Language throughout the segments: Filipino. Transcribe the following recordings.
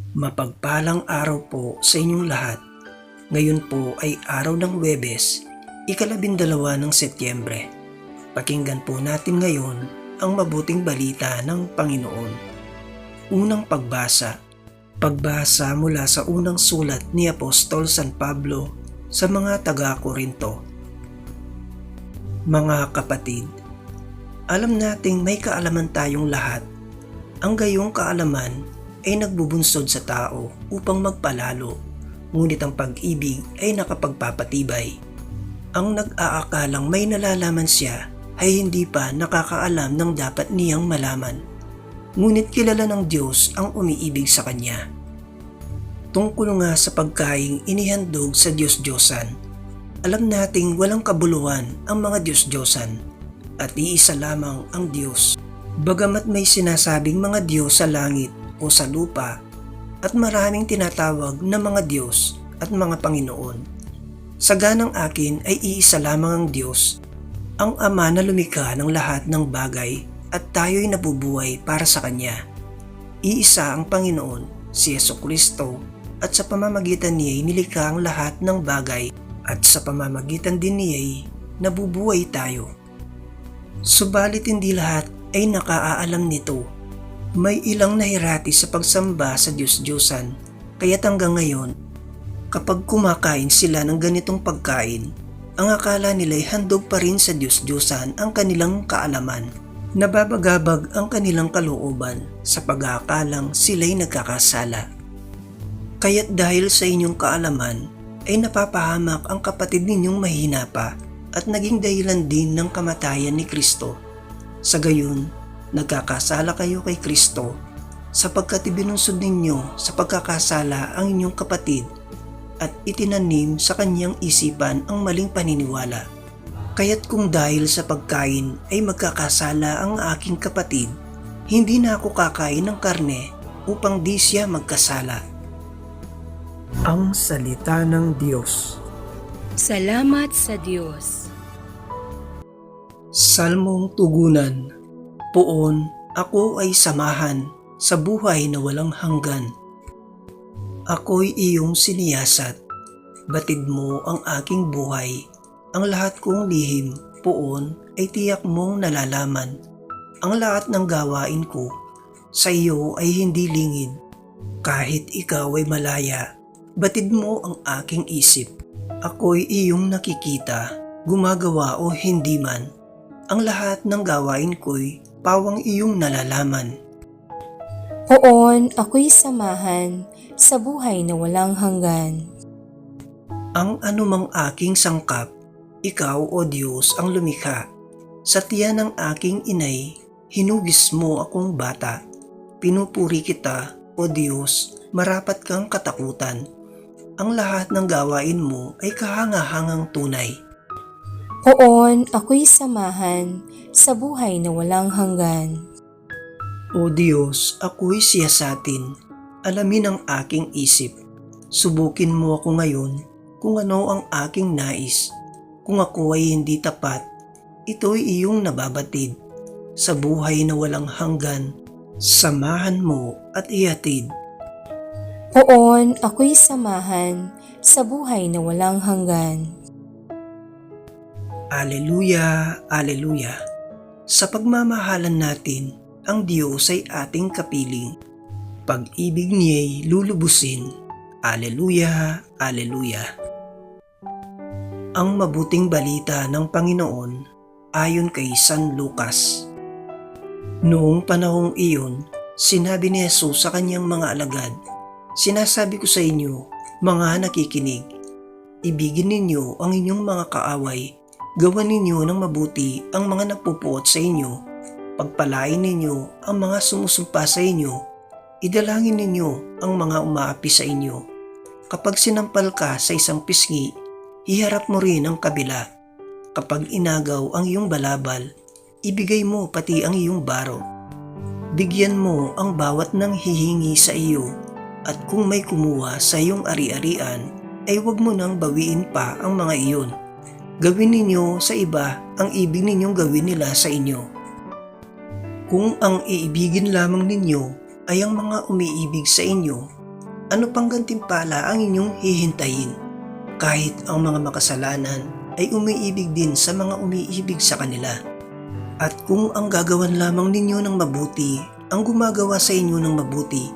Mapagpalang araw po sa inyong lahat. Ngayon po ay araw ng Huwebes, ika-12 ng Setyembre. Pakinggan po natin ngayon ang mabuting balita ng Panginoon. Unang pagbasa. Pagbasa mula sa unang sulat ni Apostol San Pablo sa mga taga-Korinto. Mga kapatid, alam nating may kaalaman tayong lahat. Ang gayong kaalaman ay nagbubunsod sa tao upang magpalalo, ngunit ang pag-ibig ay nakapagpapatibay. Ang nag-aakalang may nalalaman siya ay hindi pa nakakaalam ng dapat niyang malaman, ngunit kilala ng Diyos ang umiibig sa kanya. Tungkol nga sa pagkaing inihandog sa Diyos-Diyosan, alam nating walang kabuluhan ang mga Diyos-Diyosan at iisa lamang ang Diyos. Bagamat may sinasabing mga Diyos sa langit o sa lupa at maraming tinatawag na mga Diyos at mga Panginoon, saganang akin ay iisa lamang ang Diyos, ang Ama na lumikha ng lahat ng bagay at tayo'y nabubuhay para sa Kanya. Iisa ang Panginoon, si Jesucristo, at sa pamamagitan niya'y nilikha ang lahat ng bagay at sa pamamagitan din niya'y nabubuhay tayo. Subalit hindi lahat ay nakaalam nito. May ilang nahirati sa pagsamba sa Diyos-Diyosan, kaya't hanggang ngayon, kapag kumakain sila ng ganitong pagkain, ang akala nila'y handog pa rin sa Diyos-Diyosan ang kanilang kaalaman. Nababagabag ang kanilang kalooban sa pag-aakalang sila'y nagkakasala. Kaya't dahil sa inyong kaalaman, ay napapahamak ang kapatid ninyong mahina pa at naging dahilan din ng kamatayan ni Kristo. Sa gayon, nagkakasala kayo kay Kristo sapagkat ibinunsod ninyo sa pagkakasala ang inyong kapatid at itinanim sa kanyang isipan ang maling paniniwala. Kaya't kung dahil sa pagkain ay magkakasala ang aking kapatid, hindi na ako kakain ng karne upang di siya magkasala. Ang salita ng Diyos. Salamat sa Diyos. Salmong tugunan. Poon, ako ay samahan sa buhay na walang hanggan. Ako'y iyong siniyasat, batid mo ang aking buhay. Ang lahat kong lihim, poon, ay tiyak mong nalalaman. Ang lahat ng gawain ko, sa iyo ay hindi lingid. Kahit ikaw ay malaya, batid mo ang aking isip. Ako'y iyong nakikita, gumagawa o hindi man. Ang lahat ng gawain ko'y pawang iyong nalalaman. Poon, ako'y samahan sa buhay na walang hanggan. Ang anumang aking sangkap, ikaw o Diyos ang lumikha. Sa tiyan ng aking inay, hinugis mo akong bata. Pinupuri kita, o Diyos, marapat kang katakutan. Ang lahat ng gawain mo ay kahangahangang tunay. Poon, ako'y samahan sa buhay na walang hanggan. O Diyos, ako'y siyasatin. Alamin ang aking isip. Subukin mo ako ngayon kung ano ang aking nais. Kung ako ay hindi tapat, ito'y iyong nababatid. Sa buhay na walang hanggan, samahan mo at ihatid. Poon, ako'y samahan sa buhay na walang hanggan. Aleluya, aleluya. Sa pagmamahalan natin, ang Diyos ay ating kapiling. Pag-ibig niya'y lulubusin. Aleluya, aleluya. Ang mabuting balita ng Panginoon ayon kay San Lucas. Noong panahong iyon, sinabi ni Jesus sa kanyang mga alagad, "Sinasabi ko sa inyo, mga nakikinig, ibigin ninyo ang inyong mga kaaway. Gawan ninyo ng mabuti ang mga napupuot sa inyo. Pagpalain ninyo ang mga sumusumpa sa inyo. Idalangin ninyo ang mga umaapi sa inyo. Kapag sinampal ka sa isang pisngi, iharap mo rin ang kabila. Kapag inagaw ang iyong balabal, ibigay mo pati ang iyong baro. Bigyan mo ang bawat nang hihingi sa iyo, at kung may kumuha sa iyong ari-arian, ay huwag mo nang bawiin pa ang mga iyon. Gawin ninyo sa iba ang ibig ninyong gawin nila sa inyo. Kung ang iibigin lamang ninyo ay ang mga umiibig sa inyo, Ano pang gantimpala ang inyong hihintayin? Kahit ang mga makasalanan ay umiibig din sa mga umiibig sa kanila. At kung ang gagawan lamang ninyo ng mabuti ang gumagawa sa inyo ng mabuti,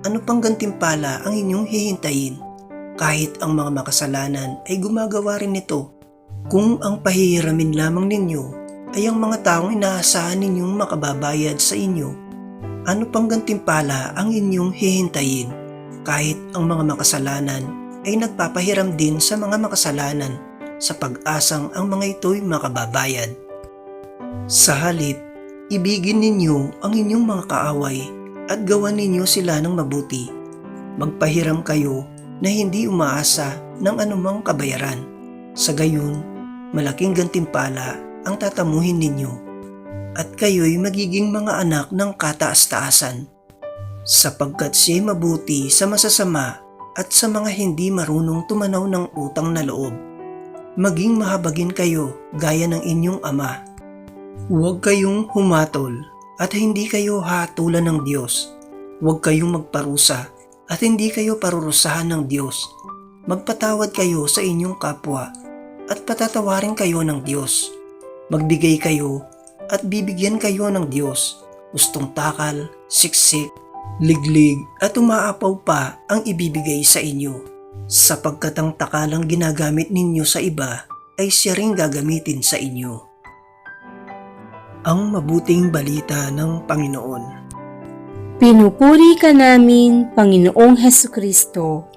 ano pang gantimpala ang inyong hihintayin? Kahit ang mga makasalanan ay gumagawa rin nito. Kung ang pahihiramin lamang ninyo ay ang mga taong inaasahan ninyong makababayad sa inyo, ano pang gantimpala ang inyong hihintayin? Kahit ang mga makasalanan ay nagpapahiram din sa mga makasalanan sa pag-asang ang mga ito'y makababayad. Sa halip, ibigin ninyo ang inyong mga kaaway at gawan ninyo sila ng mabuti. Magpahiram kayo na hindi umaasa ng anumang kabayaran. Sa gayon, malaking gantimpala ang tatamuhin ninyo at kayo'y magiging mga anak ng kataas-taasan, sapagkat siya'y mabuti sa masasama at sa mga hindi marunong tumanaw ng utang na loob. Maging mahabagin kayo gaya ng inyong ama. Huwag kayong humatol at hindi kayo hatulan ng Diyos. Huwag kayong magparusa at hindi kayo parurusahan ng Diyos. Magpatawad kayo sa inyong kapwa at patatawarin kayo ng Diyos. Magbigay kayo at bibigyan kayo ng Diyos. Gustong takal, siksik, liglig at umaapaw pa ang ibibigay sa inyo. Sapagkat ang takalang ginagamit ninyo sa iba ay siya ring gagamitin sa inyo. Ang mabuting balita ng Panginoon. Pinupuri ka namin, Panginoong Hesukristo.